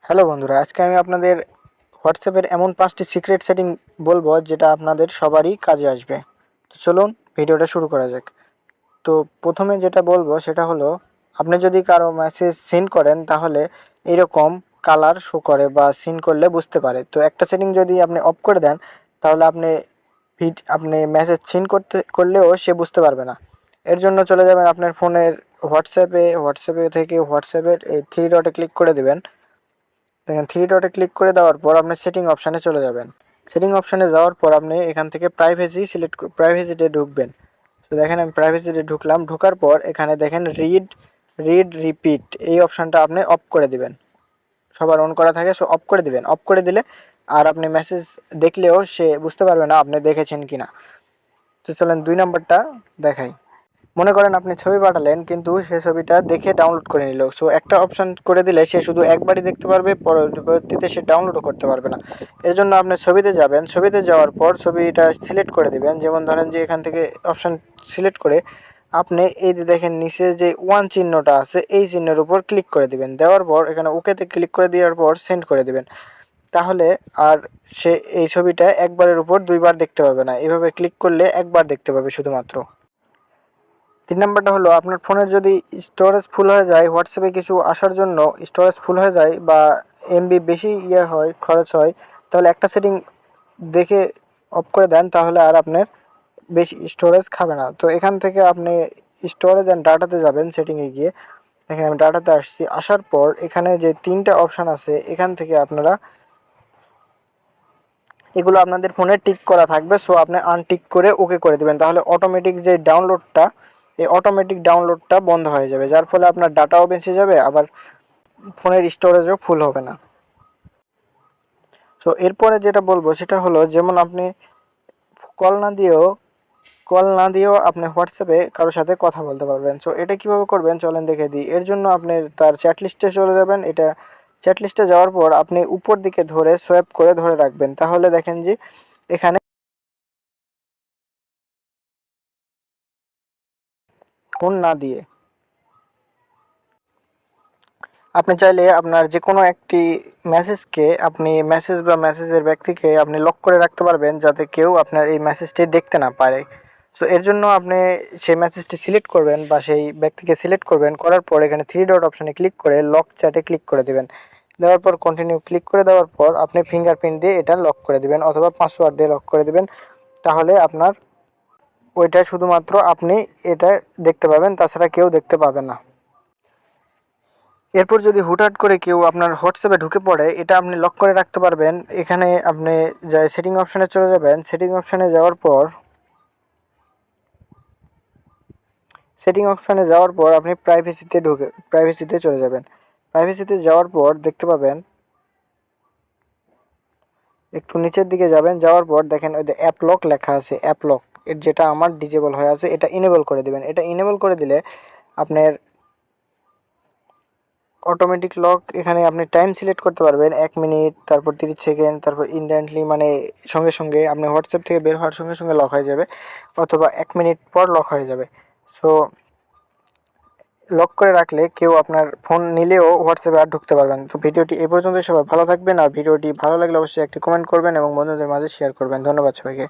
Hello বন্ধুরা, আজকে আমি আপনাদের হোয়াটসঅ্যাপের এমন 5টি সিক্রেট সেটিং বলবো যেটা আপনাদের সবারই কাজে আসবে। তো চলুন ভিডিওটা শুরু করা যাক। তো প্রথমে যেটা বলবো সেটা হলো, আপনি যদি কারো মেসেজ সিন করেন তাহলে এরকম কালার শো করে বা সিন করলে বুঝতে পারে। তো একটা সেটিং যদি আপনি অফ করে দেন তাহলে আপনি মেসেজ সিন করলেও সে বুঝতে পারবে না। এর জন্য চলে যাবেন আপনার ফোনের হোয়াটসঅ্যাপে থেকে হোয়াটসঅ্যাপের এই থ্রি ডটে ক্লিক করে দেবেন। দেখেন থ্রি ডটে ক্লিক করে দেওয়ার পর আপনি সেটিং অপশানে চলে যাবেন। সেটিং অপশানে যাওয়ার পর আপনি এখান থেকে প্রাইভেসিতে ঢুকবেন। তো দেখেন আমি প্রাইভেসিতে ঢুকলাম। ঢোকার পর এখানে দেখেন রিড রিপিট এই অপশানটা আপনি অফ করে দিবেন। সবার অন করা থাকে, সো অফ করে দিবেন। অফ করে দিলে আর আপনি মেসেজ দেখলেও সে বুঝতে পারবে না আপনি দেখেছেন কিনা। তো চলেন 2 নাম্বারটা দেখাই। মনে করেন আপনি ছবি পাঠালেন কিন্তু সে ছবিটা দেখে ডাউনলোড করে নিল। সো একটা অপশান করে দিলে সে শুধু একবারই দেখতে পারবে, পরবর্তীতে সে ডাউনলোডও করতে পারবে না। এর জন্য আপনি ছবিতে যাবেন। ছবিতে যাওয়ার পর ছবিটা সিলেক্ট করে দিবেন। যেমন ধরেন যে এখান থেকে অপশান সিলেক্ট করে আপনি এই যে দেখেন নিচে যে ওয়ান চিহ্নটা আছে এই চিহ্নের উপর ক্লিক করে দিবেন। দেওয়ার পর এখানে ওকেতে ক্লিক করে দেওয়ার পর সেন্ড করে দিবেন। তাহলে আর সে এই ছবিটা একবারের উপর দুইবার দেখতে পাবে না। এভাবে ক্লিক করলে একবার দেখতে পাবে শুধুমাত্র। 3 নাম্বারটা হলো, আপনার ফোনের যদি স্টোরেজ ফুল হয়ে যায়, হোয়াটসঅ্যাপে কিছু আসার জন্য স্টোরেজ ফুল হয়ে যায় বা এমবি বেশি খরচ হয়, তাহলে একটা সেটিং দেখে অফ করে দেন, তাহলে আর আপনার বেশি স্টোরেজ খাবে না। তো এখান থেকে আপনি স্টোরেজ অ্যান্ড ডাটাতে যাবেন। সেটিংয়ে গিয়ে এখানে আমি ডাটাতে আসছি। আসার পর এখানে যে 3টা অপশান আছে এখান থেকে আপনারা এগুলো আপনাদের ফোনে টিক করা থাকবে। সো আপনি আনটিক করে ওকে করে দেবেন। তাহলে অটোমেটিক ডাউনলোডটা বন্ধ হয়ে যাবে, যার ফলে আপনার ডাটাও বেঁচে যাবে, আবার ফোনের স্টোরেজও ফুল হবে না। সো এরপরে যেটা বলবো সেটা হলো, যেমন আপনি কল না দিয়েও আপনি হোয়াটসঅ্যাপে কারোর সাথে কথা বলতে পারবেন। সো এটা কিভাবে করবেন চলেন দেখে দিই। এর জন্য আপনি তার চ্যাট লিস্টে চলে যাবেন। এটা চ্যাট লিস্টে যাওয়ার পর আপনি উপর দিকে ধরে সোয়াইপ করে ধরে রাখবেন। তাহলে দেখেন যে এখানে ফোন না দিয়ে আপনি চাইলে আপনার যে কোনো একটি মেসেজের ব্যক্তিকে আপনি লক করে রাখতে পারবেন, যাতে কেউ আপনার এই মেসেজটি দেখতে না পারে। সো এর জন্য আপনি সেই মেসেজটি সিলেক্ট করবেন বা সেই ব্যক্তিকে সিলেক্ট করবেন। করার পর এখানে থ্রি ডট অপশানে ক্লিক করে লক চ্যাটে ক্লিক করে দেবেন। দেওয়ার পর কন্টিনিউ ক্লিক করে দেওয়ার পর আপনি ফিঙ্গারপ্রিন্ট দিয়ে এটা লক করে দেবেন অথবা পাসওয়ার্ড দিয়ে লক করে দেবেন। তাহলে আপনার ওইটা শুধুমাত্র আপনি এটা দেখতে পাবেন, তাছাড়া কেউ দেখতে পাবে না। এরপর যদি হুটহাট করে কেউ আপনার হোয়াটসঅ্যাপে ঢুকে পড়ে, এটা আপনি লক করে রাখতে পারবেন। এখানে আপনি সেটিং অপশানে চলে যাবেন। সেটিং অপশানে যাওয়ার পর আপনি প্রাইভেসিতে চলে যাবেন। প্রাইভেসিতে যাওয়ার পর দেখতে পাবেন, একটু নিচের দিকে যাবেন। যাওয়ার পর দেখেন ওই যে অ্যাপ লক লেখা আছে, অ্যাপ লক এর যেটা আমার ডিজেবল হয়ে আছে এটা ইনেবল করে দেবেন। এটা ইনেবল করে দিলে আপনার অটোমেটিক লক, এখানে আপনি টাইম সিলেক্ট করতে পারবেন 1 মিনিট, তারপর 30 সেকেন্ড, তারপর ইনস্ট্যান্টলি মানে সঙ্গে সঙ্গে আপনি হোয়াটসঅ্যাপ থেকে বের হওয়ার সঙ্গে সঙ্গে লক হয়ে যাবে, অথবা 1 মিনিট পর লক হয়ে যাবে। সো লক করে রাখলে কেউ আপনার ফোন নিলেও হোয়াটসঅ্যাপে আর ঢুকতে পারবেন। তো ভিডিওটি এই পর্যন্তই। সবাই ভালো থাকবেন, আর ভিডিওটি ভালো লাগলে অবশ্যই একটি কমেন্ট করবেন এবং বন্ধুদের মাঝে শেয়ার করবেন। ধন্যবাদ সবাইকে।